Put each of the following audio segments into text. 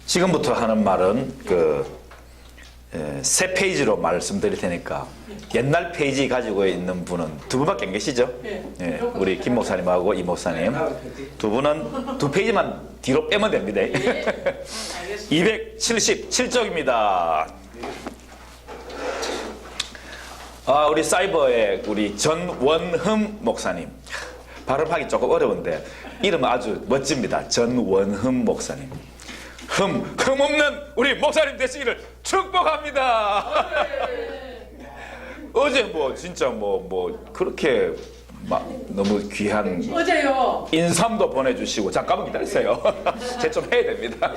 지금부터 하는 말은 새 페이지로 말씀드릴 테니까 옛날 페이지 가지고 있는 분은 두 분밖에 안 계시죠? 예, 우리 김 목사님하고 이 목사님 두 분은 두 페이지만 뒤로 빼면 됩니다. 277쪽입니다. 우리 사이버의 우리 전원흠 목사님, 발음하기 조금 어려운데 이름은 아주 멋집니다. 전원흠 목사님. 흠 없는 우리 목사님 되시기를 축복합니다. 어제 뭐 진짜 뭐 그렇게 막 너무 귀한 어제요. 인삼도 보내주시고 잠깐만 기다리세요. 제 좀 해야 됩니다.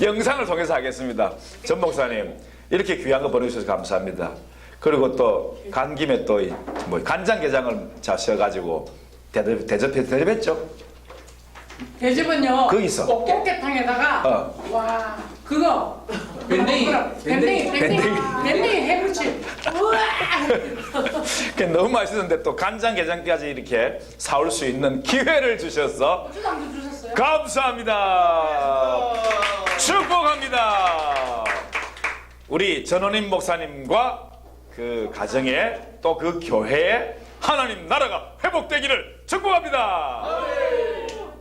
영상을 통해서 하겠습니다. 전 목사님 이렇게 귀한 거 보내주셔서 감사합니다. 그리고 또 간 김에 또 뭐 간장게장을 자셔가지고 대접했죠? 대접은요. 거기 있어. 꽃게탕에다가 와 그거 밴댕이 해무침. 우와. 너무 맛있었는데 또 간장게장까지 이렇게 사올 수 있는 기회를 주셔서 고추장도 주셨어요? 감사합니다. 축복합니다. 우리 전원임 목사님과 그 가정에 또 그 교회에 하나님 나라가 회복되기를 축복합니다.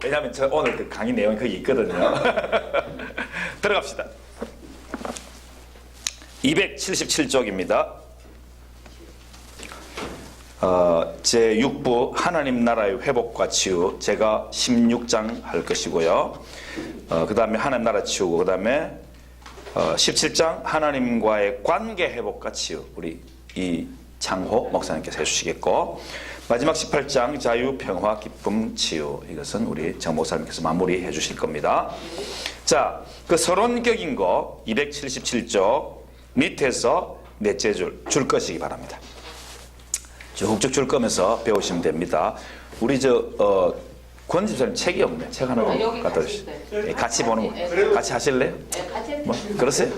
왜냐하면 저 오늘 그 강의 내용이 거기 있거든요. 들어갑시다. 277쪽입니다. 제6부 하나님 나라의 회복과 치유, 제가 16장 할 것이고요. 그 다음에 하나님 나라 치우고, 그 다음에 17장 하나님과의 관계 회복과 치유, 우리 이창호 목사님께서 해주시겠고, 마지막 18장 자유, 평화, 기쁨, 치유, 이것은 우리 정 목사님께서 마무리해 주실 겁니다. 자, 그 서론격인 거 277쪽 밑에서 넷째 줄 것이기 바랍니다. 쭉쭉 줄 거면서 배우시면 됩니다. 우리 권 집사님 책이 없네. 책 하나 갖다 주시죠. 같이 보는 거. 같이 하실래요? 네, 같이 해주세요. 뭐 그러세요?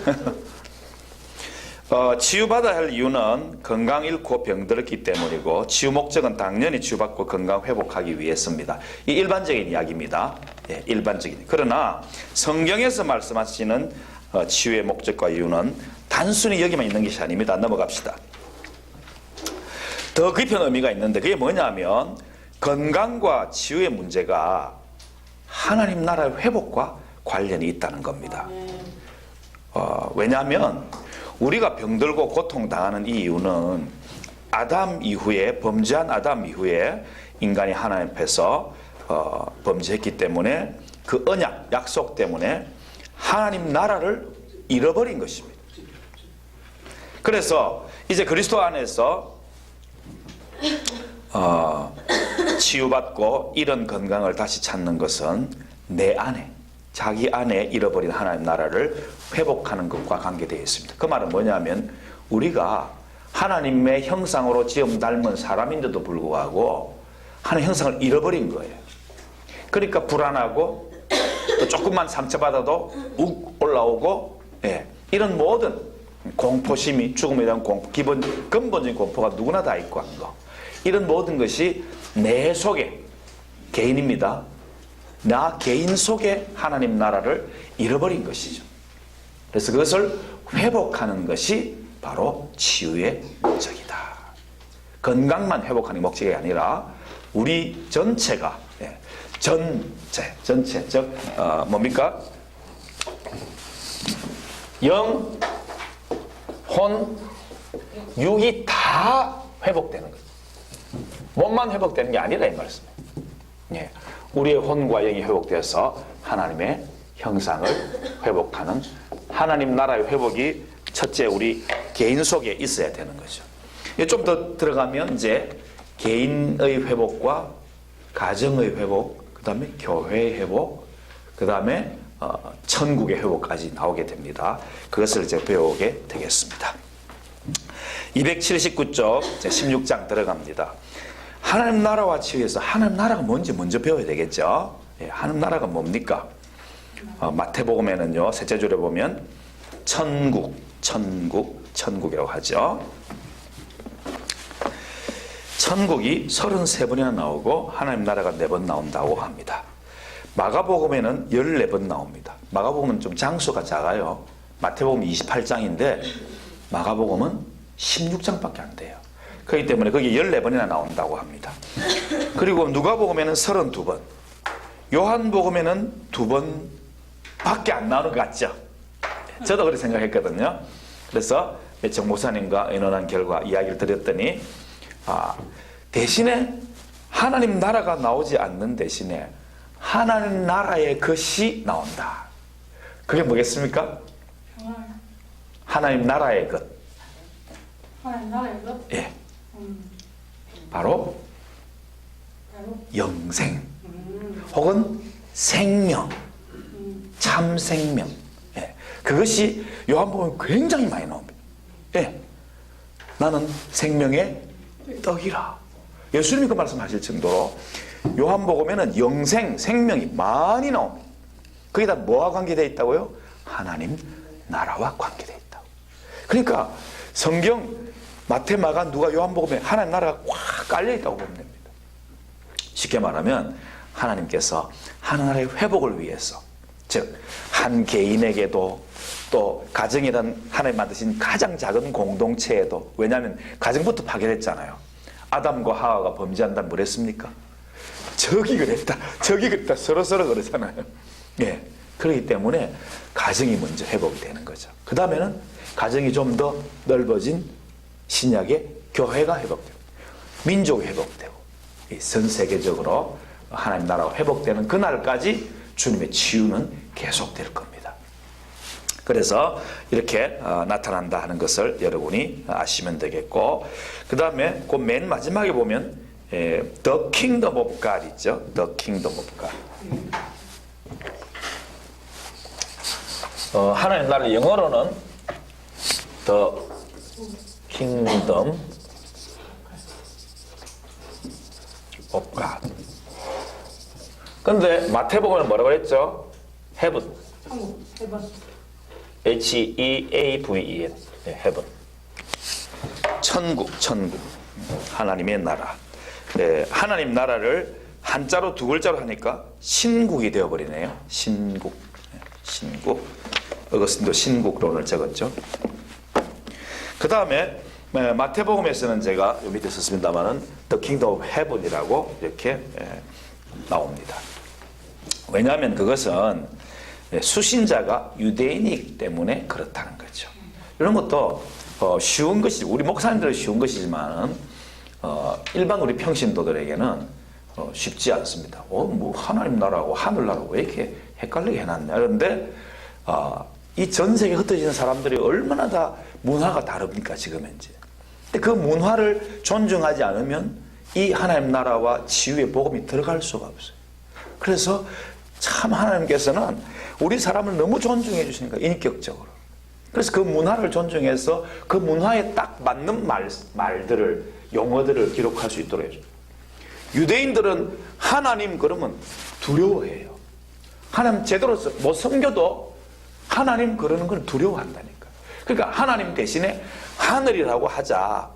치유받아야 할 이유는 건강 잃고 병들었기 때문이고, 치유 목적은 당연히 치유받고 건강 회복하기 위해서입니다. 이 일반적인 이야기입니다. 예, 일반적인. 그러나 성경에서 말씀하시는 치유의 목적과 이유는 단순히 여기만 있는 것이 아닙니다. 넘어갑시다. 더 깊은 의미가 있는데 그게 뭐냐면 건강과 치유의 문제가 하나님 나라의 회복과 관련이 있다는 겁니다. 왜냐하면 우리가 병들고 고통당하는 이 이유는 아담 이후에, 범죄한 아담 이후에 인간이 하나님 앞에서 범죄했기 때문에 그 언약, 약속 때문에 하나님 나라를 잃어버린 것입니다. 그래서 이제 그리스도 안에서 치유받고 잃은 건강을 다시 찾는 것은 내 안에, 자기 안에 잃어버린 하나님 나라를 회복하는 것과 관계되어 있습니다. 그 말은 뭐냐면 우리가 하나님의 형상으로 지음 닮은 사람인데도 불구하고 하나님의 형상을 잃어버린 거예요. 그러니까 불안하고 또 조금만 상처받아도 욱 올라오고, 이런 모든 공포심이, 죽음에 대한 공포, 근본적인 공포가 누구나 다 있고 하는 거, 이런 모든 것이 내 속에, 개인입니다. 나 개인 속에 하나님 나라를 잃어버린 것이죠. 그래서 그것을 회복하는 것이 바로 치유의 목적이다. 건강만 회복하는 목적이 아니라 우리 전체가, 전체, 즉 뭡니까? 영, 혼, 육이 다 회복되는 거예요. 몸만 회복되는 게 아니라 이 말씀이에요. 예. 우리의 혼과 영이 회복되어서 하나님의 형상을 회복하는 하나님 나라의 회복이 첫째 우리 개인 속에 있어야 되는 거죠. 좀 더 들어가면 이제 개인의 회복과 가정의 회복, 그 다음에 교회의 회복, 그 다음에 천국의 회복까지 나오게 됩니다. 그것을 이제 배우게 되겠습니다. 279쪽 16장 들어갑니다. 하나님 나라와 치유해서 하나님 나라가 뭔지 먼저 배워야 되겠죠. 하나님 나라가 뭡니까? 마태복음에는요, 셋째 줄에 보면 천국이라고 하죠. 천국이 33번이나 나오고 하나님 나라가 4번 나온다고 합니다. 마가복음에는 14번 나옵니다. 마가복음은 좀 장수가 작아요. 마태복음 28장인데 마가복음은 16장밖에 안 돼요. 그렇기 때문에 거기 14번이나 나온다고 합니다. 그리고 누가복음에는 32번, 요한복음에는 2번밖에 안 나오는 것 같죠? 저도 그렇게 생각했거든요. 그래서 정 목사님과 의논한 결과 이야기를 드렸더니 대신에 하나님 나라가 나오지 않는 대신에 하나님 나라의 것이 나온다. 그게 뭐겠습니까? 하나님 나라의 것. 하나님 나라의 것? 예. 바로 영생 혹은 생명, 참 생명. 예. 그것이 요한복음에 굉장히 많이 나옵니다. 예. 나는 생명의 떡이라. 예수님이 그 말씀하실 정도로 요한복음에는 영생, 생명이 많이 나옵니다. 거기다 뭐와 관계되어 있다고요? 하나님 나라와 관계되어 있다고. 그러니까 성경 마태, 마가, 누가, 요한복음에 하나님 나라가 꽉 깔려 있다고 보면 됩니다. 쉽게 말하면 하나님께서 하나님의 회복을 위해서, 즉 한 개인에게도 또 가정이란 하나님 만드신 가장 작은 공동체에도, 왜냐하면 가정부터 파괴됐잖아요. 아담과 하와가 범죄한다면 뭐랬습니까? 저기 그랬다, 저기 그랬다, 서로서로 그러잖아요. 예. 그렇기 때문에 가정이 먼저 회복이 되는 거죠. 그 다음에는 가정이 좀 더 넓어진 신약의 교회가 회복되고, 민족이 회복되고, 전 세계적으로 하나님 나라가 회복되는 그날까지 주님의 치유는 계속될 겁니다. 그래서 이렇게 나타난다 하는 것을 여러분이 아시면 되겠고, 그 다음에 그 맨 마지막에 보면 The Kingdom of God 있죠. The Kingdom of God. 하나님 나라 영어로는 The Kingdom of God. 근데 마태복음은 뭐라고 했죠? Heaven. 한국 해봤어. H-E-A-V-E-N. Heaven. 천국, 천국. 하나님의 나라. 하나님 나라를 한자로 두 글자로 하니까 신국이 되어버리네요. 신국. 신국. 어거스틴도 신국론을 적었죠. 그 다음에 마태복음에서는 제가 요 밑에 썼습니다만은 The Kingdom of Heaven이라고 이렇게 나옵니다. 왜냐하면 그것은 수신자가 유대인이기 때문에 그렇다는 거죠. 이런 것도 쉬운 것이, 우리 목사님들은 쉬운 것이지만 일반 우리 평신도들에게는 쉽지 않습니다. 뭐 하나님 나라하고 하늘나라하고 왜 이렇게 헷갈리게 해놨냐. 그런데 이 전 세계에 흩어지는 사람들이 얼마나 다 문화가 다릅니까, 지금 현재. 근데 그 문화를 존중하지 않으면 이 하나님 나라와 치유의 복음이 들어갈 수가 없어요. 그래서 참 하나님께서는 우리 사람을 너무 존중해 주시니까, 인격적으로. 그래서 그 문화를 존중해서 그 문화에 딱 맞는 말들을, 용어들을 기록할 수 있도록 해줘요. 유대인들은 하나님 그러면 두려워해요. 하나님 제대로 못 섬겨도 하나님 그러는 걸 두려워한다니까. 그러니까 하나님 대신에 하늘이라고 하자.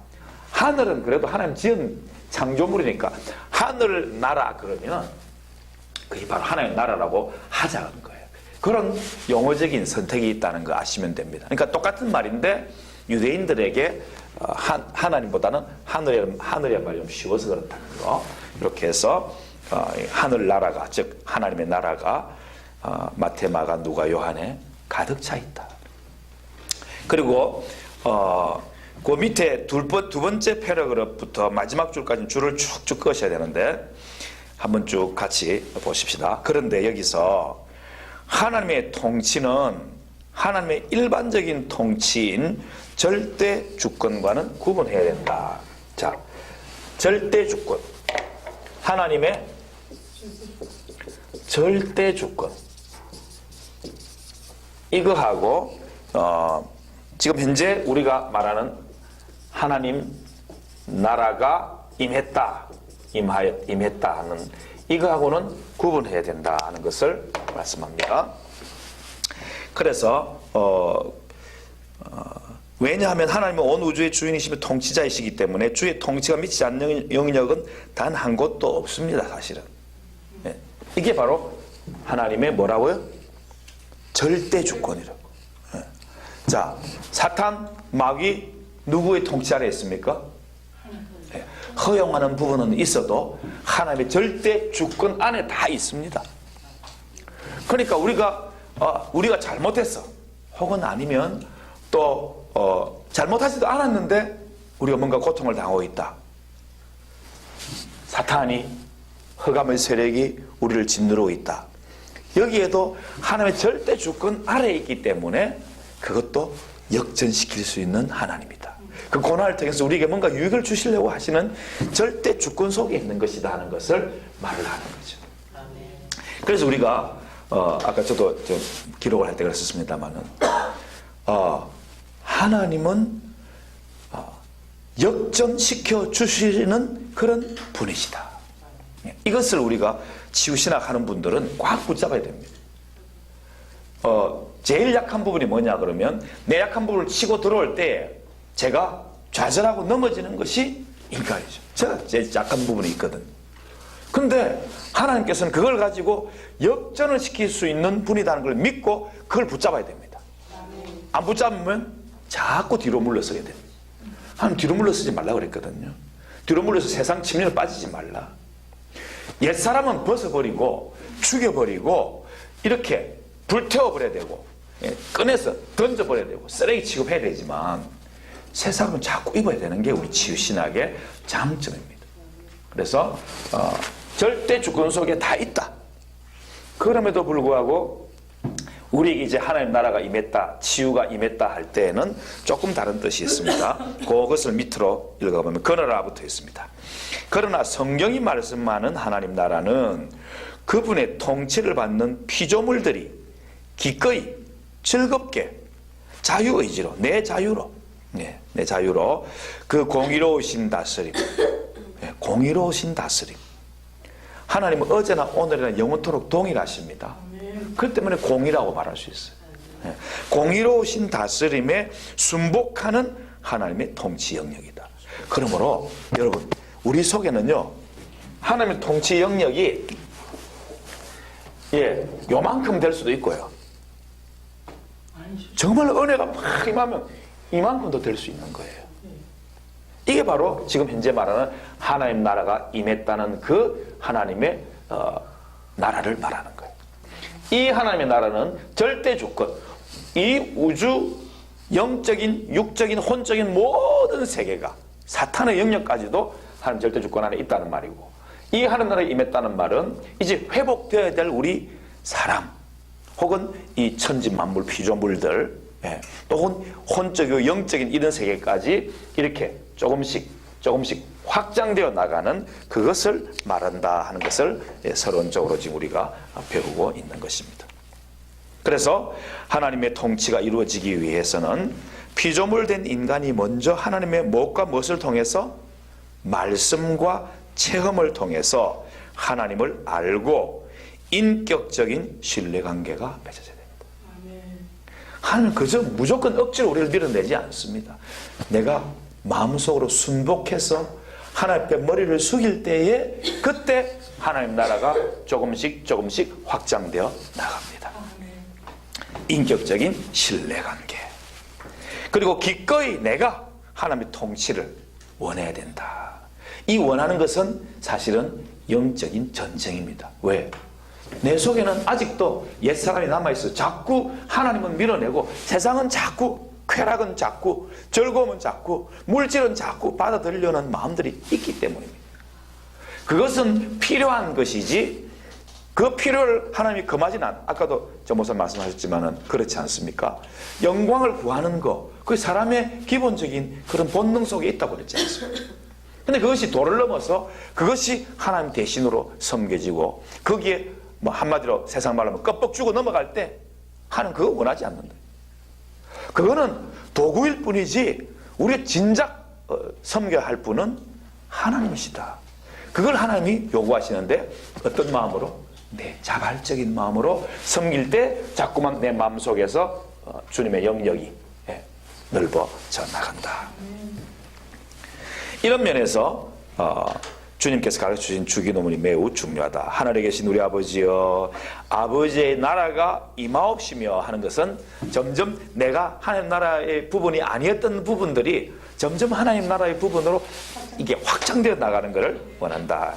하늘은 그래도 하나님 지은 창조물이니까 하늘 나라 그러면 그게 바로 하나님 나라라고 하자는 거예요. 그런 용어적인 선택이 있다는 거 아시면 됩니다. 그러니까 똑같은 말인데 유대인들에게 하나님보다는 하늘이란 말이 좀 쉬워서 그렇다는 거. 이렇게 해서 하늘 나라가, 즉 하나님의 나라가 마태, 마가, 누가, 요한에 가득 차 있다. 그리고 그 밑에 두 번째 패러그래프부터 마지막 줄까지 줄을 쭉쭉 그으셔야 되는데 한번 쭉 같이 보십시다. 그런데 여기서 하나님의 통치는 하나님의 일반적인 통치인 절대 주권과는 구분해야 된다. 자, 절대 주권. 하나님의 절대 주권. 이거하고 지금 현재 우리가 말하는 하나님 나라가 임했다, 임했다 하는 이거하고는 구분해야 된다 하는 것을 말씀합니다. 그래서 왜냐하면 하나님은 온 우주의 주인이시며 통치자이시기 때문에 주의 통치가 미치지 않는 영역은 단 한 곳도 없습니다. 사실은 이게 바로 하나님의 뭐라고요? 절대 주권이라고. 자, 사탄, 마귀 누구의 통치 아래 있습니까? 허용하는 부분은 있어도 하나님의 절대 주권 안에 다 있습니다. 그러니까 우리가 잘못했어, 혹은 아니면 또 잘못하지도 않았는데 우리가 뭔가 고통을 당하고 있다. 사탄이, 흑암의 세력이 우리를 짓누르고 있다. 여기에도 하나님의 절대 주권 아래에 있기 때문에 그것도 역전시킬 수 있는 하나님이다. 그 고난을 통해서 우리에게 뭔가 유익을 주시려고 하시는 절대 주권 속에 있는 것이다 하는 것을 말을 하는 거죠. 그래서 우리가 아까 저도 좀 기록을 할 때 그랬었습니다만은 하나님은 역전시켜 주시는 그런 분이시다. 이것을 우리가 치유신학 하는 분들은 꽉 붙잡아야 됩니다. 제일 약한 부분이 뭐냐 그러면, 내 약한 부분을 치고 들어올 때 제가 좌절하고 넘어지는 것이 인간이죠. 제가 제일 약한 부분이 있거든. 근데 하나님께서는 그걸 가지고 역전을 시킬 수 있는 분이라는 걸 믿고 그걸 붙잡아야 됩니다. 안 붙잡으면 자꾸 뒤로 물러서게 됩니다. 하나님 뒤로 물러서지 말라 그랬거든요. 뒤로 물러서 세상 침륜에 빠지지 말라. 옛사람은 벗어버리고 죽여버리고 이렇게 불태워버려야 되고 꺼내서 던져버려야 되고 쓰레기 취급해야 되지만, 새사람은 자꾸 입어야 되는 게 우리 치유신학의 장점입니다. 그래서 절대 주권 속에 다 있다. 그럼에도 불구하고 우리에게 이제 하나님 나라가 임했다, 치유가 임했다 할 때에는 조금 다른 뜻이 있습니다. 그것을 밑으로 읽어보면 그러나 붙어 있습니다. 그러나 성경이 말씀하는 하나님 나라는 그분의 통치를 받는 피조물들이 기꺼이 즐겁게 자유의지로, 내 자유로 그 공의로우신 다스림, 공의로우신 다스림. 하나님은 어제나 오늘이나 영원토록 동일하십니다. 그렇기 때문에 공의라고 말할 수 있어요. 공의로우신 다스림에 순복하는 하나님의 통치 영역이다. 그러므로 여러분, 우리 속에는요, 하나님의 통치 영역이 요만큼 될 수도 있고요, 정말 은혜가 막 임하면 이만큼도 될 수 있는 거예요. 이게 바로 지금 현재 말하는 하나님 나라가 임했다는 그 하나님의 나라를 말하는 거예요. 이 하나님의 나라는 절대 주권, 이 우주 영적인, 육적인, 혼적인 모든 세계가, 사탄의 영역까지도 하나님 절대 주권 안에 있다는 말이고, 이 하나님 나라에 임했다는 말은 이제 회복되어야 될 우리 사람, 혹은 이 천지 만물 피조물들, 또는 혼적이고 영적인 이런 세계까지 이렇게 조금씩 확장되어 나가는 그것을 말한다 하는 것을 서론적으로 지금 우리가 배우고 있는 것입니다. 그래서 하나님의 통치가 이루어지기 위해서는 피조물 된 인간이 먼저 하나님의 무엇과 무엇을 통해서, 말씀과 체험을 통해서 하나님을 알고 인격적인 신뢰관계가 맺어져야 됩니다. 하나님은 그저 무조건 억지로 우리를 밀어내지 않습니다. 내가 마음속으로 순복해서 하나님 앞에 머리를 숙일 때에 그때 하나님 나라가 조금씩 확장되어 나갑니다. 인격적인 신뢰관계. 그리고 기꺼이 내가 하나님의 통치를 원해야 된다. 이 원하는 것은 사실은 영적인 전쟁입니다. 왜? 내 속에는 아직도 옛사람이 남아있어. 자꾸 하나님은 밀어내고 세상은 자꾸, 쾌락은 자꾸, 즐거움은 자꾸, 물질은 자꾸 받아들이려는 마음들이 있기 때문입니다. 그것은 필요한 것이지, 그 필요를 하나님이 금하지는 않아. 아까도 저 목사님 말씀하셨지만은 그렇지 않습니까? 영광을 구하는 거, 그 사람의 기본적인 그런 본능 속에 있다고 그랬지 않습니까? 근데 그것이 도를 넘어서 그것이 하나님 대신으로 섬겨지고, 거기에 뭐 한마디로 세상 말로 하면 껍벅 주고 넘어갈 때 하나님 그거 원하지 않는다. 그거는 도구일 뿐이지 우리가 진작 섬겨야 할 분은 하나님이시다. 그걸 하나님이 요구하시는데, 어떤 마음으로? 내 자발적인 마음으로 섬길 때 자꾸만 내 마음속에서 주님의 영역이 넓어져 나간다. 이런 면에서 주님께서 가르쳐주신 주기도문이 매우 중요하다. 하늘에 계신 우리 아버지여, 아버지의 나라가 임하옵시며 하는 것은 점점 내가 하나님 나라의 부분이 아니었던 부분들이 점점 하나님 나라의 부분으로 이게 확장되어 나가는 것을 원한다.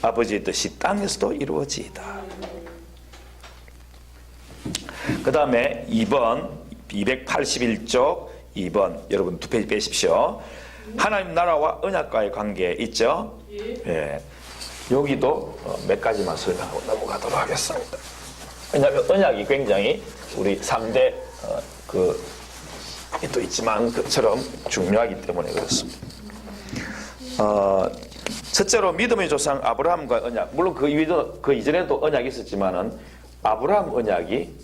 아버지의 뜻이 땅에서도 이루어지이다. 그 다음에 2번 281쪽 2번 여러분 2페이지 빼십시오. 하나님 나라와 언약과의 관계 있죠? 예. 여기도 몇 가지만 설명하고 넘어가도록 하겠습니다. 왜냐하면 언약이 굉장히 우리 3대 또 있지만 그처럼 중요하기 때문에 그렇습니다. 첫째로 믿음의 조상 아브라함과 언약. 물론 그 이전에도 언약이 있었지만은 아브라함 언약이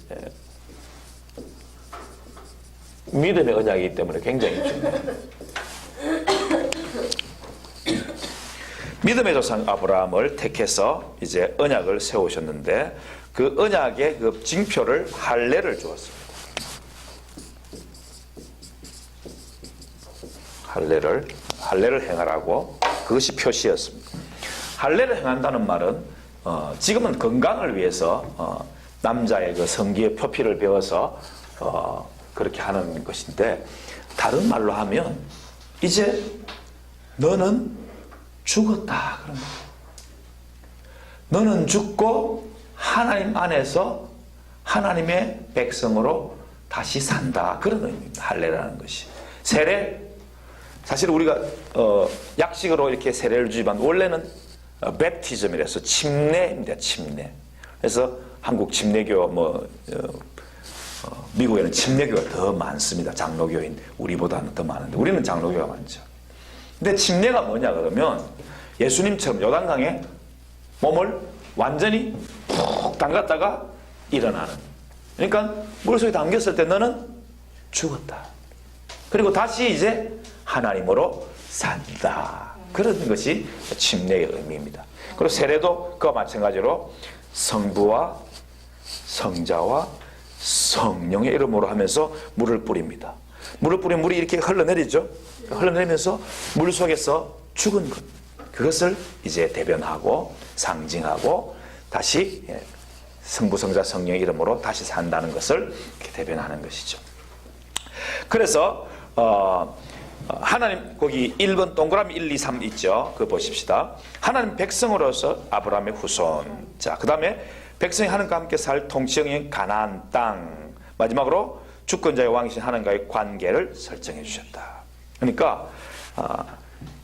믿음의 언약이기 때문에 굉장히 중요합니다. 믿음의 조상 아브라함을 택해서 이제 언약을 세우셨는데 그 언약의 그 징표를 할례를 주었습니다. 할례를 행하라고 그것이 표시였습니다. 할례를 행한다는 말은 지금은 건강을 위해서 남자의 그 성기의 표피를 배워서 그렇게 하는 것인데 다른 말로 하면 이제 너는 죽었다 그런 거예요. 너는 죽고 하나님 안에서 하나님의 백성으로 다시 산다 그런 의미입니다. 할례라는 것이. 세례 사실 우리가 약식으로 이렇게 세례를 주지만 원래는 베프티즘이라서 침례입니다. 침례. 그래서 한국 침례교 미국에는 침례교가 더 많습니다. 장로교인 우리보다는 더 많은데 우리는 장로교가 많죠. 근데 침례가 뭐냐 그러면 예수님처럼 요단강에 몸을 완전히 푹 담갔다가 일어나는. 그러니까 물속에 담겼을 때 너는 죽었다. 그리고 다시 이제 하나님으로 산다. 그런 것이 침례의 의미입니다. 그리고 세례도 그와 마찬가지로 성부와 성자와 성령의 이름으로 하면서 물을 뿌립니다. 물을 뿌리면 물이 이렇게 흘러내리죠. 흘러내리면서 물 속에서 죽은 것, 그것을 이제 대변하고 상징하고 다시 성부, 성자, 성령의 이름으로 다시 산다는 것을 이렇게 대변하는 것이죠. 그래서 하나님 거기 1번 동그라미 1, 2, 3 있죠. 그거 보십시다. 하나님 백성으로서 아브라함의 후손. 자, 그 다음에 백성이 하나님과 함께 살 통치형인 가나안 땅. 마지막으로 주권자의 왕이신 하나님과의 관계를 설정해 주셨다. 그러니까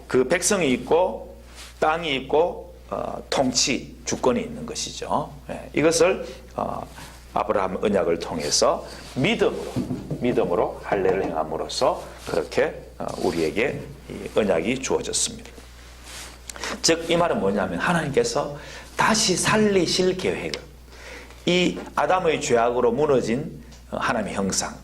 그 백성이 있고 땅이 있고 통치 주권이 있는 것이죠. 이것을 아브라함 언약을 통해서 믿음으로 할례를 행함으로써 그렇게 우리에게 이 언약이 주어졌습니다. 즉 이 말은 뭐냐면 하나님께서 다시 살리실 계획을, 이 아담의 죄악으로 무너진 하나님의 형상,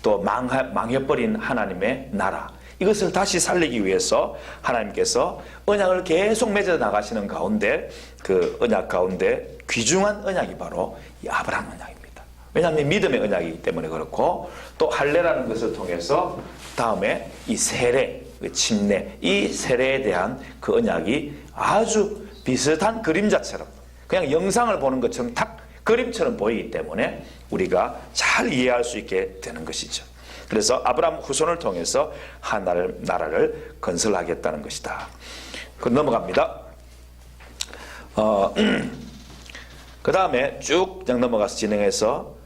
또 망해버린 하나님의 나라, 이것을 다시 살리기 위해서 하나님께서 언약을 계속 맺어 나가시는 가운데 그 언약 가운데 귀중한 언약이 바로 이 아브라함 언약입니다. 왜냐하면 믿음의 언약이기 때문에 그렇고, 또 할례라는 것을 통해서 다음에 이 세례, 침례, 이 세례에 대한 그 언약이 아주 비슷한 그림자처럼, 그냥 영상을 보는 것처럼 딱 그림처럼 보이기 때문에 우리가 잘 이해할 수 있게 되는 것이죠. 그래서 아브라함 후손을 통해서 나라를 건설하겠다는 것이다. 그 넘어갑니다. 그 다음에 쭉 넘어가서 진행해서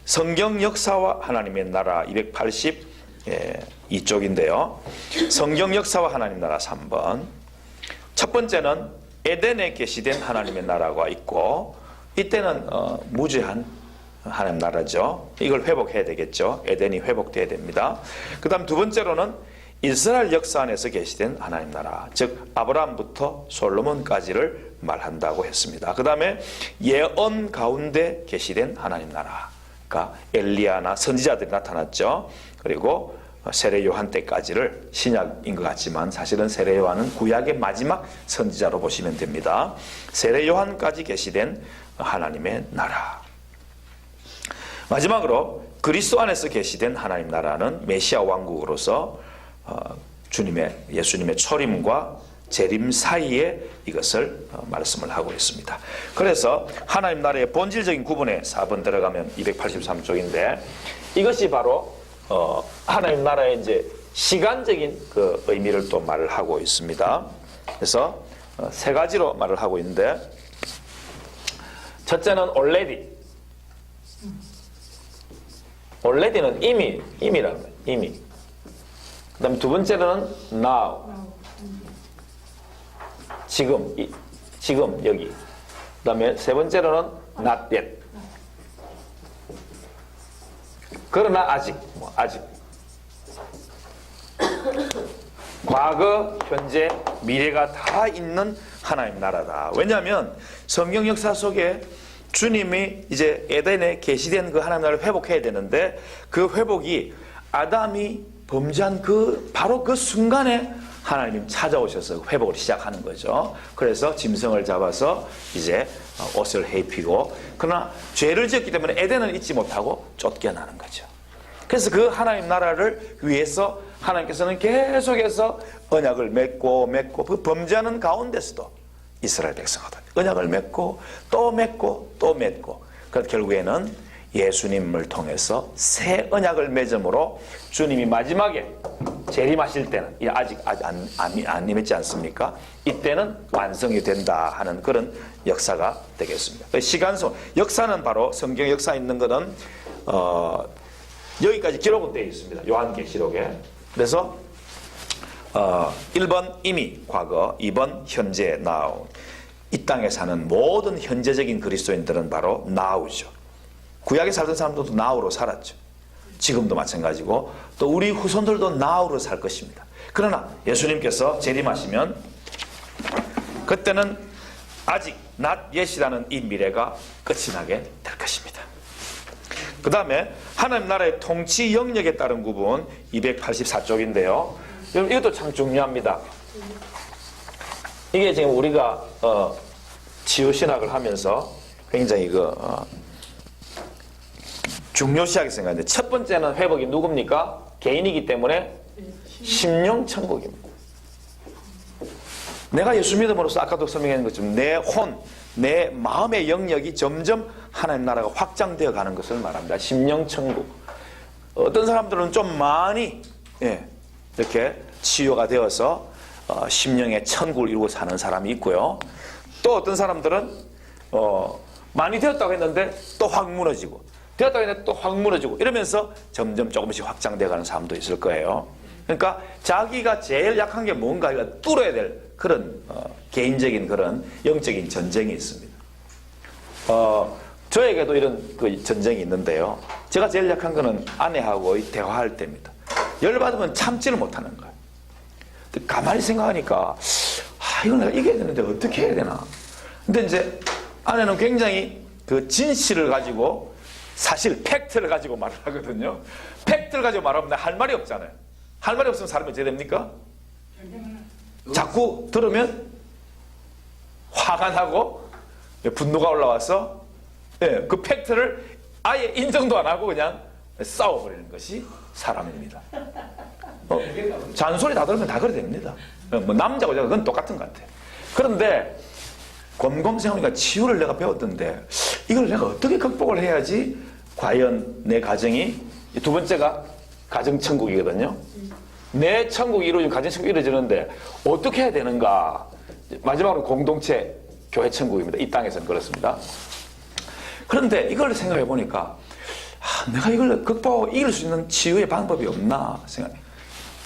성경 역사와 하나님의 나라 282쪽인데요. 성경 역사와 하나님 나라 3번. 첫 번째는 에덴에 계시된 하나님의 나라가 있고, 이때는 무죄한 하나님 나라죠. 이걸 회복해야 되겠죠. 에덴이 회복돼야 됩니다. 그 다음 두 번째로는 이스라엘 역사 안에서 계시된 하나님 나라, 즉 아브라함부터 솔로몬까지를 말한다고 했습니다. 그 다음에 예언 가운데 계시된 하나님 나라가 엘리야나 선지자들이 나타났죠. 그리고 세례 요한 때까지를 신약인 것 같지만 사실은 세례 요한은 구약의 마지막 선지자로 보시면 됩니다. 세례 요한까지 계시된 하나님의 나라. 마지막으로 그리스도 안에서 계시된 하나님 나라는 메시아 왕국으로서 예수님의 초림과 재림 사이에 이것을 말씀을 하고 있습니다. 그래서 하나님 나라의 본질적인 구분에 4번 들어가면 283쪽인데 이것이 바로 하나님 나라의 이제 시간적인 그 의미를 또 말을 하고 있습니다. 그래서 세 가지로 말을 하고 있는데, 첫째는 already. already는 이미라는 거예요. 이미. 그 다음에 두 번째는 now. 지금 여기. 그 다음에 세 번째로는 not yet. 그러나 아직. 과거, 현재, 미래가 다 있는 하나님 나라다. 왜냐하면 성경 역사 속에 주님이 이제 에덴에 계시된 그 하나님 나라를 회복해야 되는데, 그 회복이 아담이 범죄한 바로 그 순간에 하나님이 찾아오셔서 회복을 시작하는 거죠. 그래서 짐승을 잡아서 이제 옷을 입히고, 그러나 죄를 지었기 때문에 에덴을 잊지 못하고 쫓겨나는 거죠. 그래서 그 하나님 나라를 위해서 하나님께서는 계속해서 언약을 맺고 그 범죄하는 가운데서도 이스라엘 백성하다 언약을 맺고 또 맺고 또 맺고, 그래서 결국에는 예수님을 통해서 새 언약을 맺음으로 주님이 마지막에 재림하실 때는, 아직 안 임했지 않습니까? 이때는 완성이 된다 하는 그런 역사가 되겠습니다. 시간성, 역사는 바로 성경 역사에 있는 것은 여기까지 기록은 되어 있습니다. 요한계시록에. 그래서 1번 이미 과거, 2번 현재 now. 이 땅에 사는 모든 현재적인 그리스도인들은 바로 now죠. 구약에 살던 사람들도 now로 살았죠. 지금도 마찬가지고 또 우리 후손들도 now로 살 것입니다. 그러나 예수님께서 재림하시면 그때는 아직 not yet이라는 이 미래가 끝이 나게 될 것입니다. 그 다음에 하나님 나라의 통치 영역에 따른 구분 284쪽인데요. 여러분 이것도 참 중요합니다. 이게 지금 우리가 치유신학을 하면서 굉장히 중요시하게 생각하는데, 첫 번째는 회복이 누굽니까? 개인이기 때문에 심령천국입니다. 내가 예수 믿음으로써 아까도 설명한 것처럼 내 혼, 내 마음의 영역이 점점 하나님 나라가 확장되어 가는 것을 말합니다. 심령천국. 어떤 사람들은 좀 많이 이렇게 치유가 되어서 심령의 천국을 이루고 사는 사람이 있고요. 또 어떤 사람들은 많이 되었다고 했는데 또 확 무너지고, 되었다고 했는데 또 확 무너지고, 이러면서 점점 조금씩 확장되어 가는 사람도 있을 거예요. 그러니까 자기가 제일 약한 게 뭔가 뚫어야 될 그런 개인적인 그런 영적인 전쟁이 있습니다. 저에게도 이런 그 전쟁이 있는데요. 제가 제일 약한 거는 아내하고 대화할 때입니다. 열받으면 참지를 못하는 거예요. 가만히 생각하니까 이걸 내가 이겨야 되는데 어떻게 해야 되나. 근데 이제 아내는 굉장히 그 진실을 가지고, 사실 팩트를 가지고 말을 하거든요. 팩트를 가지고 말하면 할 말이 없잖아요. 할 말이 없으면 사람이 어떻게 됩니까? 자꾸 들으면 화가 나고 분노가 올라와서 그 팩트를 아예 인정도 안 하고 그냥 싸워버리는 것이 사람입니다. 잔소리 다 들으면 다 그래 됩니다. 뭐 남자고 여자고 그건 똑같은 것 같아요. 그런데 곰곰 생각하니까 치유를 내가 배웠던데, 이걸 내가 어떻게 극복을 해야지 과연 내 가정이, 두 번째가 가정천국이거든요. 내 천국이 이루어지면 가정천국이 이루어지는데 어떻게 해야 되는가. 마지막으로 공동체 교회 천국입니다. 이 땅에서는 그렇습니다. 그런데 이걸 생각해 보니까 내가 이걸 극복하고 이길 수 있는 치유의 방법이 없나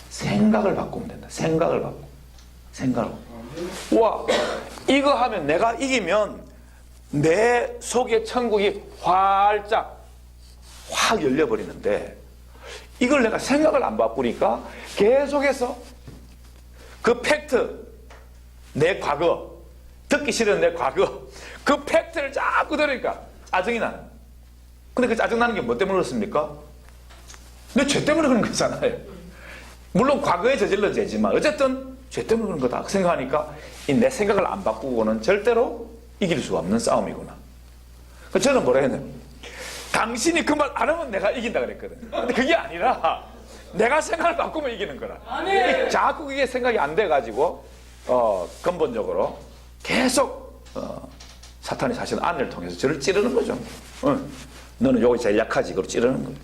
생각을 바꾸면 된다. 생각을 바꾸고. 와, 이거 하면 내가 이기면 내 속의 천국이 활짝 확 열려버리는데, 이걸 내가 생각을 안 바꾸니까 계속해서 그 팩트, 내 과거, 듣기 싫은 내 과거, 그 팩트를 자꾸 들으니까 짜증이 나는. 근데 그 짜증나는 게 뭐 때문에 그렇습니까? 내 죄 때문에 그런 거잖아요. 물론 과거에 저질러 죄지만 어쨌든 죄 때문에 그런 거다 생각하니까 내 생각을 안 바꾸고는 절대로 이길 수가 없는 싸움이구나. 저는 뭐라 했냐면, 당신이 그 말 안 하면 내가 이긴다 그랬거든요. 근데 그게 아니라 내가 생각을 바꾸면 이기는 거라. 자꾸 그게 생각이 안 돼가지고 근본적으로 계속 사탄이 사실 아내를 통해서 저를 찌르는 거죠. 너는 요거 제일 약하지. 그걸 찌르는 거예요.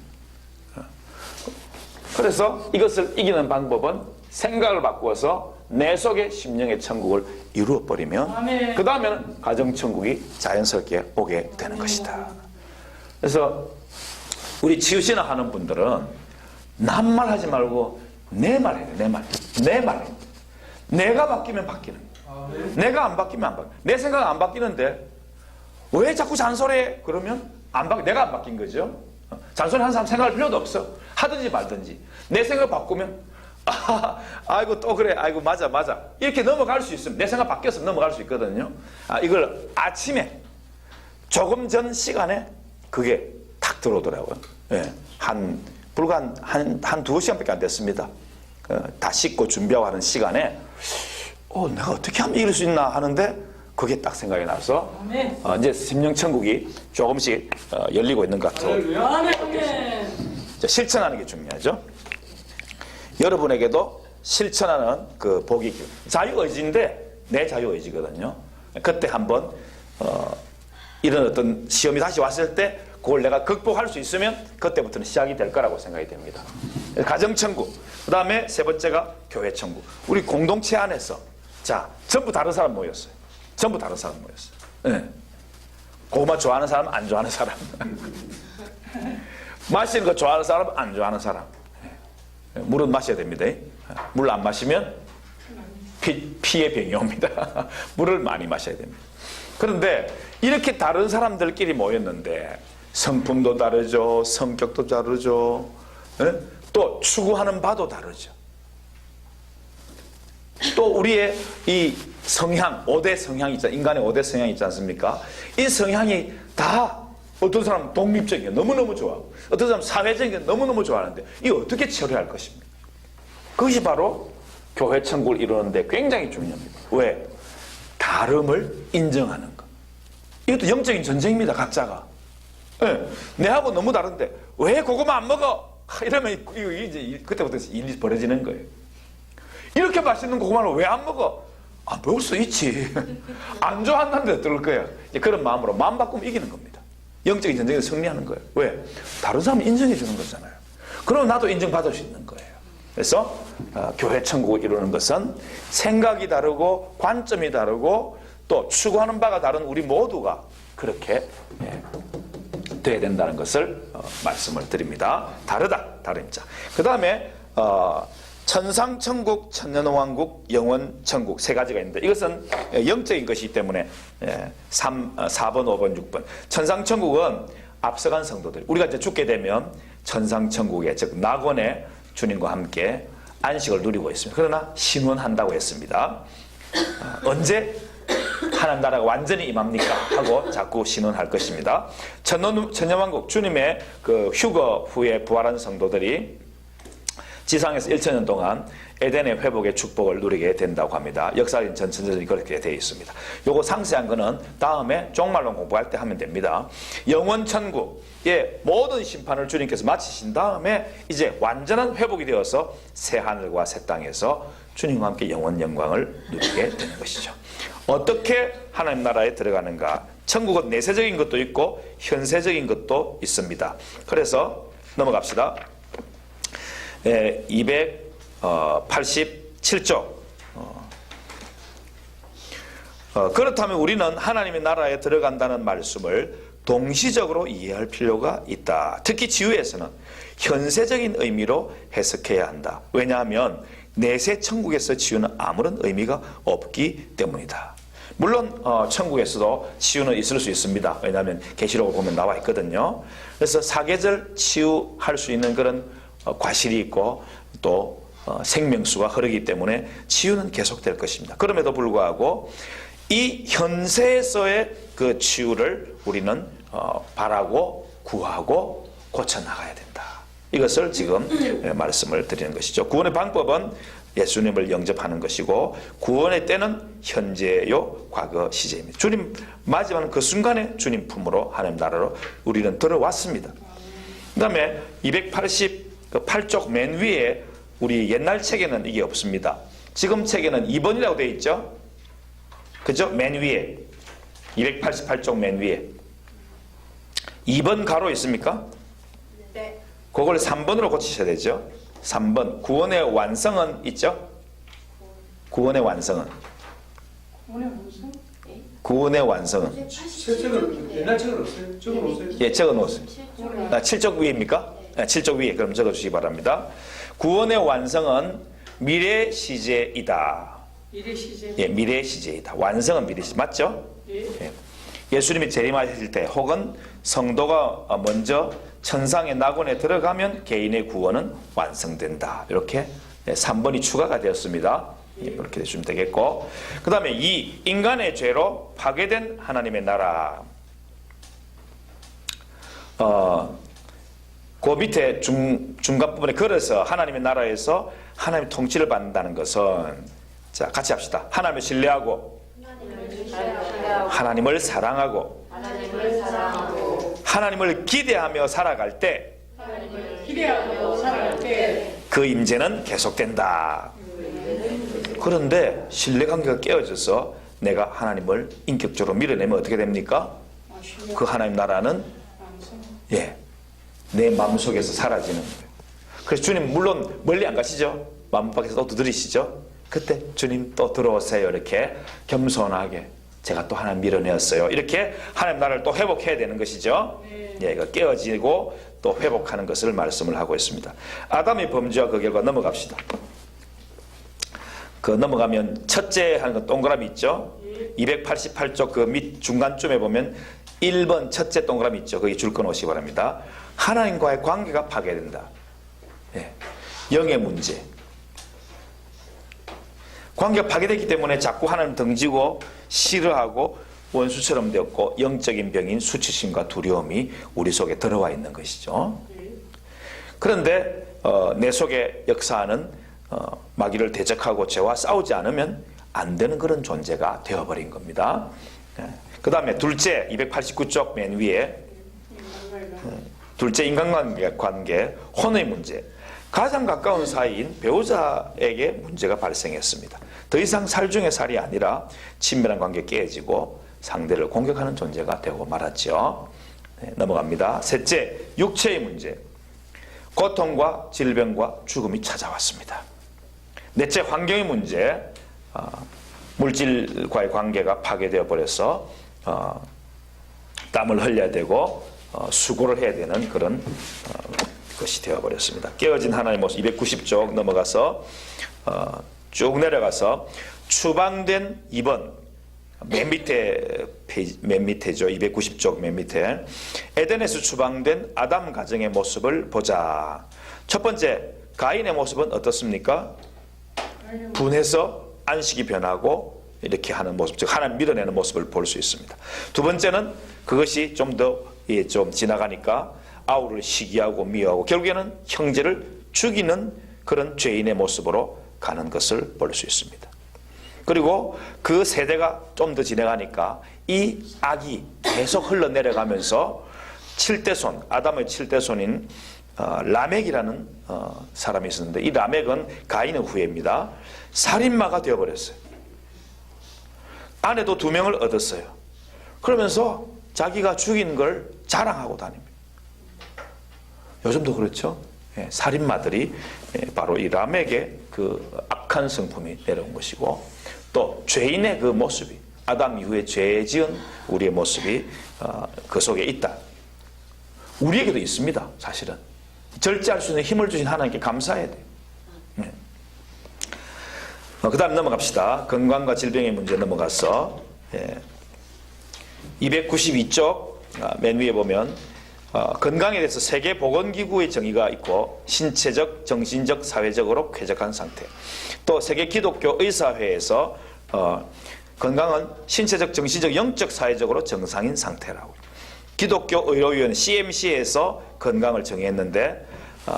그래서 이것을 이기는 방법은 생각을 바꾸어서 내 속의 심령의 천국을 이루어버리면 아멘. 그 다음에는 가정천국이 자연스럽게 오게 되는 것이다. 그래서 우리 치유신앙 하는 분들은 남말 하지 말고 내 말 해야 돼. 내 말. 내 말 해야 돼. 내가 바뀌면 바뀌는 거야. 내가 안 바뀌면 안 바뀌어. 내 생각은 안 바뀌는데 왜 자꾸 잔소리해? 그러면 내가 안 바뀐 거죠. 잔소리 하는 사람 생각할 필요도 없어. 하든지 말든지. 내 생각 바꾸면 아이고 또 그래. 아이고 맞아. 이렇게 넘어갈 수 있으면 내 생각 바뀌어서 넘어갈 수 있거든요. 이걸 아침에 조금 전 시간에 그게 탁 들어오더라고요. 예. 불과 한 두어 시간밖에 안 됐습니다. 다 씻고 준비하고 하는 시간에 내가 어떻게 하면 이길 수 있나 하는데 그게 딱 생각이 나서 이제 심령천국이 조금씩 열리고 있는 것 같아요. 실천하는 게 중요하죠. 여러분에게도 실천하는 그 복이 자유의지인데 내 자유의지거든요. 그때 한번 이런 어떤 시험이 다시 왔을 때 그걸 내가 극복할 수 있으면 그때부터는 시작이 될 거라고 생각이 됩니다. 가정천국, 그 다음에 세 번째가 교회천국. 우리 공동체 안에서 전부 다른 사람 모였어요. 전부 다른 사람 모였어요. 네. 고구마 좋아하는 사람, 안 좋아하는 사람. 마시는 거 좋아하는 사람, 안 좋아하는 사람. 물은 마셔야 됩니다. 물 안 마시면 피의 병이 옵니다. 물을 많이 마셔야 됩니다. 그런데 이렇게 다른 사람들끼리 모였는데 성품도 다르죠. 성격도 다르죠. 또 추구하는 바도 다르죠. 또 우리의 이 성향, 5대 성향이 있잖아요. 인간의 5대 성향이 있지 않습니까? 이 성향이 다 어떤 사람은 독립적인 게 너무너무 좋아. 어떤 사람은 사회적인 게 너무너무 좋아하는데 이거 어떻게 처리할 것입니까? 그것이 바로 교회 천국을 이루는데 굉장히 중요합니다. 왜? 다름을 인정하는 것. 이것도 영적인 전쟁입니다. 각자가. 네. 내하고 너무 다른데 왜 고구마 안 먹어? 이러면 이제 그때부터 일이 벌어지는 거예요. 이렇게 맛있는 고구마를 왜 안 먹어? 먹을 수 있지. 안 좋아한다는데 어떨 거예요? 이제 그런 마음으로 마음 바꾸면 이기는 겁니다. 영적인 전쟁에서 승리하는 거예요. 왜? 다른 사람을 인정해 주는 거잖아요. 그럼 나도 인정받을 수 있는 거예요. 그래서 교회 천국을 이루는 것은 생각이 다르고 관점이 다르고 또 추구하는 바가 다른 우리 모두가 그렇게 돼야 된다는 것을 말씀을 드립니다. 다른 자. 그 다음에 천상천국, 천년왕국, 영원천국 세 가지가 있는데 이것은 영적인 것이기 때문에 4번, 5번, 6번. 천상천국은 앞서간 성도들. 우리가 이제 죽게 되면 천상천국에 즉 낙원에 주님과 함께 안식을 누리고 있습니다. 그러나 신원한다고 했습니다. 언제 하나님 나라가 완전히 임합니까? 하고 자꾸 신원할 것입니다. 천년왕국 주님의 그 휴거 후에 부활한 성도들이 지상에서 1000년 동안 에덴의 회복의 축복을 누리게 된다고 합니다. 역사적인 전천전이 그렇게 되어 있습니다. 요거 상세한 거는 다음에 종말론 공부할 때 하면 됩니다. 영원천국의 모든 심판을 주님께서 마치신 다음에 이제 완전한 회복이 되어서 새 하늘과 새 땅에서 주님과 함께 영원 영광을 누리게 되는 것이죠. 어떻게 하나님 나라에 들어가는가? 천국은 내세적인 것도 있고 현세적인 것도 있습니다. 그래서 넘어갑시다. 287쪽. 그렇다면 우리는 하나님의 나라에 들어간다는 말씀을 동시적으로 이해할 필요가 있다. 특히 지유에서는 현세적인 의미로 해석해야 한다. 왜냐하면 내세 천국에서 지유는 아무런 의미가 없기 때문이다. 물론 천국에서도 치유는 있을 수 있습니다. 왜냐하면 계시록을 보면 나와 있거든요. 그래서 사계절 치유할 수 있는 그런 과실이 있고 또 생명수가 흐르기 때문에 치유는 계속될 것입니다. 그럼에도 불구하고 이 현세에서의 그 치유를 우리는 바라고 구하고 고쳐나가야 된다. 이것을 지금 말씀을 드리는 것이죠. 구원의 방법은 예수님을 영접하는 것이고 구원의 때는 현재요 과거 시제입니다. 주님 마지막 그 순간에 주님 품으로 하나님 나라로 우리는 들어왔습니다. 그 다음에 288쪽 맨 위에 우리 옛날 책에는 이게 없습니다. 지금 책에는 2번이라고 되어 있죠? 그죠? 맨 위에 288쪽 맨 위에 2번 가로 있습니까? 네. 그걸 3번으로 고치셔야 되죠. 3번 구원의 완성은 있죠? 구원의 완성은 오늘 무슨? 구원의 완성은 책은 옛날 책은 없어요? 적은 없어요? 예, 적어놓으세요. 7쪽 위입니까? 네, 7쪽 위에 그럼 적어주시기 바랍니다. 구원의 완성은 미래 시제이다. 일의 시제. 예, 미래 시제이다. 완성은 미래 시제 맞죠? 예. 예. 예수님이 재림하실 때 혹은 성도가 먼저 천상의 낙원에 들어가면 개인의 구원은 완성된다. 이렇게 3번이 추가가 되었습니다. 예, 그렇게 되시면 되겠고, 그 다음에 2. 인간의 죄로 파괴된 하나님의 나라. 그 밑에 중간 부분에 걸어서 하나님의 나라에서 하나님의 통치를 받는다는 것은, 자, 같이 합시다. 하나님을 신뢰하고 하나님을 사랑하고 하나님을 기대하며 살아갈 때 기대하고 살아갈 때 그 임재는 계속된다. 그런데 신뢰관계가 깨어져서 내가 하나님을 인격적으로 밀어내면 어떻게 됩니까? 그 하나님 나라는 예, 내 마음속에서 사라지는 거예요. 그래서 주님 물론 멀리 안 가시죠? 마음 밖에서 또 두드리시죠? 그때 주님 또 들어오세요. 이렇게 겸손하게 제가 또 하나님 밀어내었어요. 이렇게 하나님 나라를 또 회복해야 되는 것이죠. 예, 그 깨어지고 또 회복하는 것을 말씀을 하고 있습니다. 아담의 범죄와 그 결과 넘어갑시다. 그 넘어가면 첫째 하는 건 동그라미 있죠. 288쪽 그 밑 중간쯤에 보면 1번 첫째 동그라미 있죠. 거기 줄 끊어오시기 바랍니다. 하나님과의 관계가 파괴된다. 예. 영의 문제. 관계가 파괴되기 때문에 자꾸 하나님 등지고 싫어하고 원수처럼 되었고 영적인 병인 수치심과 두려움이 우리 속에 들어와 있는 것이죠. 그런데 내 속에 역사하는 마귀를 대적하고 죄와 싸우지 않으면 안 되는 그런 존재가 되어버린 겁니다. 그 다음에 둘째 289쪽 맨 위에 둘째 인간관계 혼의 문제. 가장 가까운 사이인 배우자에게 문제가 발생했습니다. 더 이상 살 중에 살이 아니라 친밀한 관계 깨지고 상대를 공격하는 존재가 되고 말았죠. 네, 넘어갑니다. 셋째, 육체의 문제. 고통과 질병과 죽음이 찾아왔습니다. 넷째, 환경의 문제. 물질과의 관계가 파괴되어 버려서 땀을 흘려야 되고 수고를 해야 되는 그런 것이 되어버렸습니다. 깨어진 하나님의 모습 290쪽 넘어가서 쭉 내려가서 추방된 2번 맨 밑에 페이지, 맨 밑에죠. 290쪽 맨 밑에 에덴에서 추방된 아담 가정의 모습을 보자. 첫 번째 가인의 모습은 어떻습니까? 분해서 안식이 변하고 이렇게 하는 모습, 즉 하나님 밀어내는 모습을 볼 수 있습니다. 두 번째는 그것이 좀 더 좀 지나가니까 아우를 시기하고 미워하고 결국에는 형제를 죽이는 그런 죄인의 모습으로 가는 것을 볼 수 있습니다. 그리고 그 세대가 좀 더 지나가니까 이 악이 계속 흘러내려가면서 7대손, 아담의 7대손인 라멕이라는 사람이 있었는데 이 라멕은 가인의 후예입니다. 살인마가 되어버렸어요. 아내도 2명을 얻었어요. 그러면서 자기가 죽인 걸 자랑하고 다닙니다. 요즘도 그렇죠. 예, 살인마들이 바로 이 라멕의 그 악한 성품이 내려온 것이고 또 죄인의 그 모습이 아담 이후에 죄 지은 우리의 모습이 그 속에 있다. 우리에게도 있습니다. 사실은 절제할 수 있는 힘을 주신 하나님께 감사해야 돼요. 예. 그 다음 넘어갑시다. 건강과 질병의 문제 넘어가서 292쪽 맨 위에 보면 건강에 대해서 세계보건기구의 정의가 있고 신체적, 정신적, 사회적으로 쾌적한 상태. 또 세계기독교의사회에서 건강은 신체적, 정신적, 영적, 사회적으로 정상인 상태라고. 기독교의료위원 CMC에서 건강을 정의했는데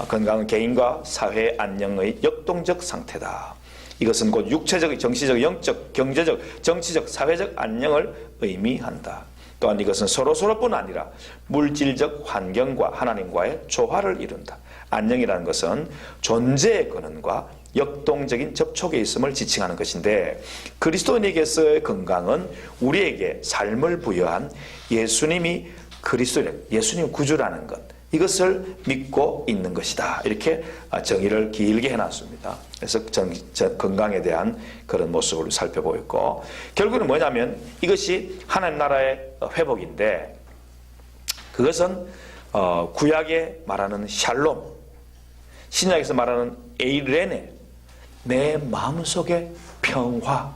건강은 개인과 사회 안녕의 역동적 상태다. 이것은 곧 육체적, 정신적, 영적, 경제적, 정치적, 사회적 안녕을 의미한다. 또한 이것은 서로서로뿐 아니라 물질적 환경과 하나님과의 조화를 이룬다. 안녕이라는 것은 존재의 근원과 역동적인 접촉에 있음을 지칭하는 것인데, 그리스도인에게서의 건강은 우리에게 삶을 부여한 예수님이 그리스도인, 예수님 구주라는 것, 이것을 믿고 있는 것이다. 이렇게 정의를 길게 해놨습니다. 그래서 건강에 대한 그런 모습을 살펴보고 있고, 결국은 뭐냐면 이것이 하나님 나라의 회복인데, 그것은 구약에 말하는 샬롬, 신약에서 말하는 에이레네, 내 마음속에 평화,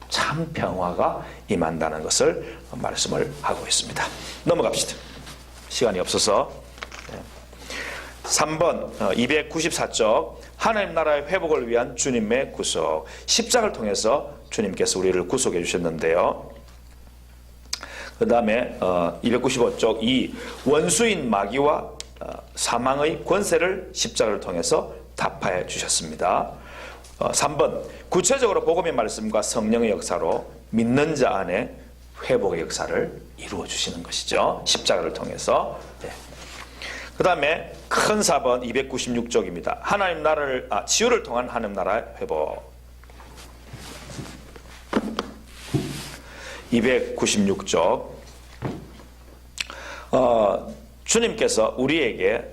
참 평화가 임한다는 것을 말씀을 하고 있습니다. 넘어갑시다. 시간이 없어서. 3번 294쪽, 하나님 나라의 회복을 위한 주님의 구속. 십자가를 통해서 주님께서 우리를 구속해 주셨는데요. 그 다음에 295쪽, 이 원수인 마귀와 사망의 권세를 십자가를 통해서 타파해 주셨습니다. 3번, 구체적으로 복음의 말씀과 성령의 역사로 믿는 자 안에 회복의 역사를 이루어 주시는 것이죠. 십자가를 통해서. 그 다음에 큰 4번 296쪽입니다. 하나님 나라를, 치유를 통한 하나님 나라의 회복. 296쪽. 주님께서 우리에게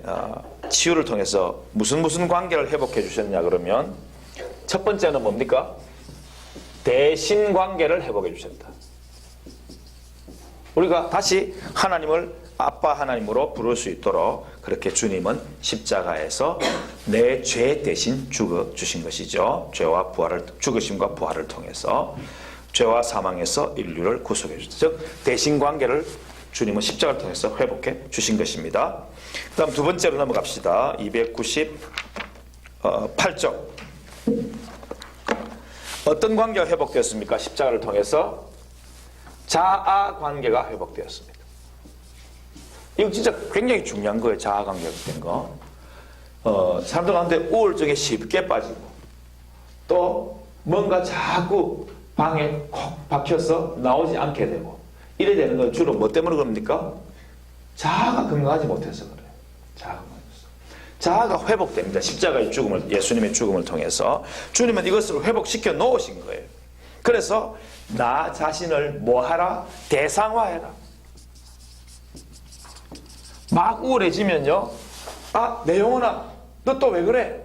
치유를 통해서 무슨 관계를 회복해 주셨냐 그러면, 첫 번째는 뭡니까? 대신 관계를 회복해 주셨다. 우리가 다시 하나님을 아빠 하나님으로 부를 수 있도록 그렇게 주님은 십자가에서 내 죄 대신 죽어 주신 것이죠. 죄와 부활을, 죽으심과 부활을 통해서 죄와 사망에서 인류를 구속해 주셨다. 즉 대신 관계를 주님은 십자가를 통해서 회복해 주신 것입니다. 그 다음 두 번째로 넘어갑시다. 298쪽. 어떤 관계가 회복되었습니까? 십자가를 통해서 자아 관계가 회복되었습니다. 이거 진짜 굉장히 중요한 거예요. 자아 관계가 된 거. 사람들 가운데 우울증에 쉽게 빠지고, 또 뭔가 자꾸 방에 콕 박혀서 나오지 않게 되고, 이래 되는 건 주로 뭐 때문에 그럽니까? 자아가 건강하지 못해서 그래요. 자아가 회복됩니다. 십자가의 죽음을, 예수님의 죽음을 통해서 주님은 이것을 회복시켜 놓으신 거예요. 그래서 나 자신을 뭐하라? 대상화해라. 막 우울해지면요, 내 영혼아, 너 또 왜 그래?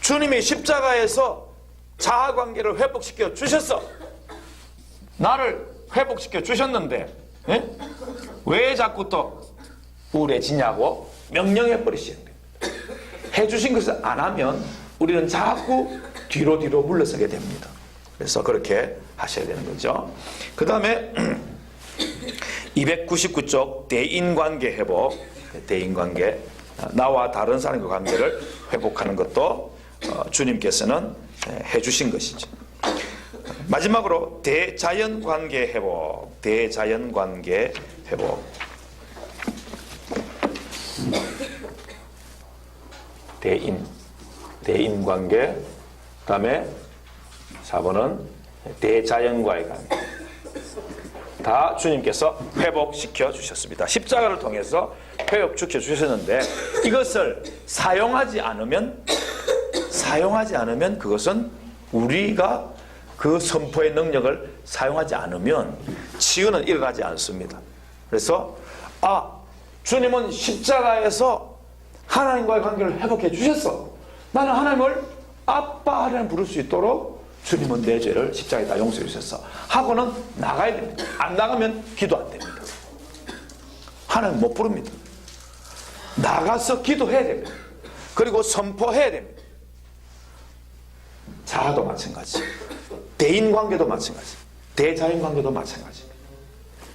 주님이 십자가에서 자아관계를 회복시켜 주셨어. 나를 회복시켜 주셨는데 왜 자꾸 또 우울해지냐고 명령해 버리시는 거예요. 해주신 것을 안 하면 우리는 자꾸 뒤로 물러서게 됩니다. 그래서 그렇게 하셔야 되는 거죠. 그 다음에 299쪽 대인관계 회복. 대인관계, 나와 다른 사람과 관계를 회복하는 것도 주님께서는 해주신 것이죠. 마지막으로 대자연관계 회복. 대자연관계 회복. 대인관계. 그 다음에 4번은 대자연과의 관계. 다 주님께서 회복시켜 주셨습니다. 십자가를 통해서 회복시켜 주셨는데, 이것을 사용하지 않으면 그것은 우리가 그 선포의 능력을 사용하지 않으면 치유는 일어나지 않습니다. 그래서 주님은 십자가에서 하나님과의 관계를 회복해 주셨어. 나는 하나님을 아빠 하나님 부를 수 있도록 주님은 내 죄를 십자가에다 용서해 주셨어 하고는 나가야 됩니다. 안 나가면 기도 안 됩니다. 하나님 못 부릅니다. 나가서 기도해야 됩니다. 그리고 선포해야 됩니다. 자아도 마찬가지, 대인관계도 마찬가지, 대자연관계도 마찬가지입니다.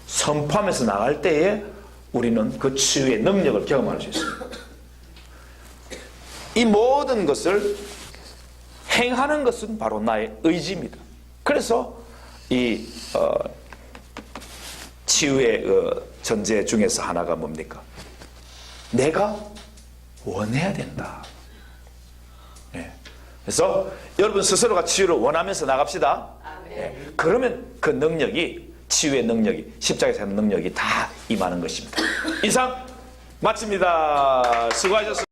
선포하면서 나갈 때에 우리는 그 치유의 능력을 경험할 수 있습니다. 이 모든 것을 행하는 것은 바로 나의 의지입니다. 그래서 이 치유의 전제 중에서 하나가 뭡니까? 내가 원해야 된다. 그래서 여러분 스스로가 치유를 원하면서 나갑시다. 그러면 그 능력이, 치유의 능력이, 십자가에 사는 능력이 다 임하는 것입니다. 이상 마칩니다. 수고하셨습니다.